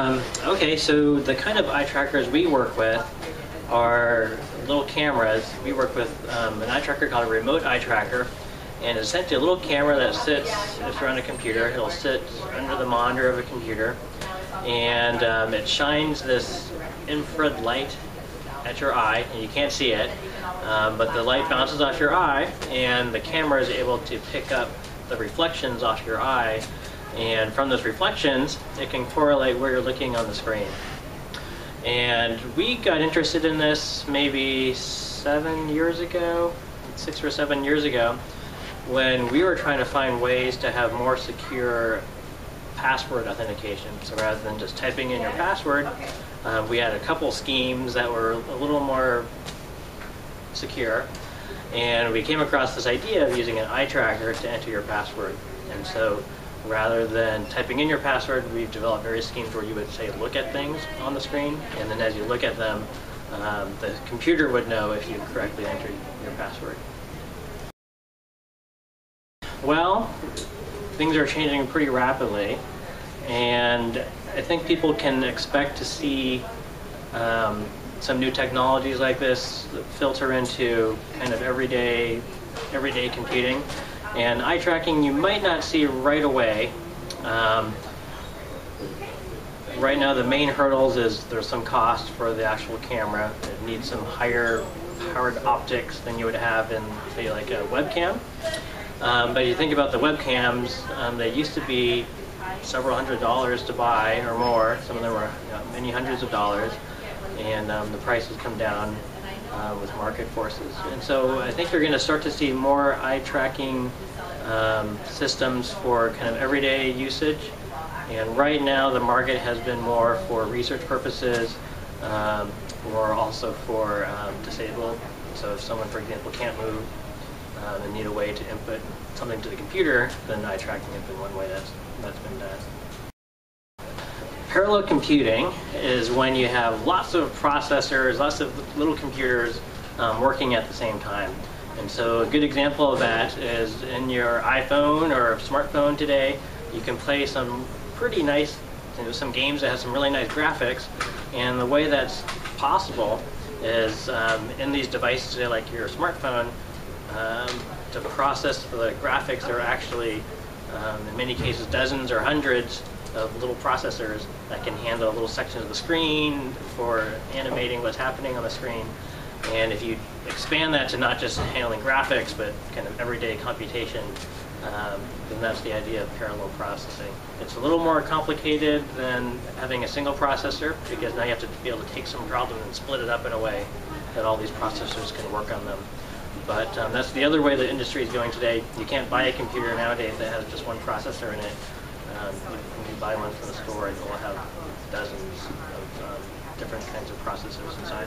Okay, so the kind of eye trackers we work with are little cameras. We work with an eye tracker called a remote eye tracker, and it's essentially a little camera that sits, if you're on a computer, it'll sit under the monitor of a computer, and it shines this infrared light at your eye, and you can't see it, but the light bounces off your eye, and the camera is able to pick up the reflections off your eye, and from those reflections, it can correlate where you're looking on the screen. And we got interested in this maybe 7 years ago, 6 or 7 years ago, when we were trying to find ways to have more secure password authentication. So rather than just typing in your password, we had a couple schemes that were a little more secure. And we came across this idea of using an eye tracker to enter your password. And so rather than typing in your password, we've developed various schemes where you would, say, look at things on the screen, and then as you look at them, the computer would know if you correctly entered your password. Well, things are changing pretty rapidly, and I think people can expect to see some new technologies like this filter into kind of everyday computing. And eye tracking you might not see right away. Right now the main hurdles is there's some cost for the actual camera. It needs some higher powered optics than you would have in, say, like a webcam. But you think about the webcams, they used to be several $100s to buy or more. Some of them were many hundreds of dollars, and the price has come down with market forces. And so I think you're going to start to see more eye tracking systems for kind of everyday usage. And right now the market has been more for research purposes, or also for disabled. So if someone, for example, can't move and need a way to input something to the computer, then eye tracking has been one way that's been done. Parallel computing is when you have lots of processors, lots of little computers working at the same time. And so a good example of that is in your iPhone or smartphone today, you can play some pretty nice, some games that have some really nice graphics. And the way that's possible is in these devices today, like your smartphone, to process the graphics, there are actually, in many cases, dozens or hundreds of little processors that can handle little sections of the screen for animating what's happening on the screen. And if you expand that to not just handling graphics, but kind of everyday computation, then that's the idea of parallel processing. It's a little more complicated than having a single processor, because now you have to be able to take some problem and split it up in a way that all these processors can work on them. But that's the other way the industry is going today. You can't buy a computer nowadays that has just one processor in it. When you buy one from the store, it will have dozens of different kinds of processors inside.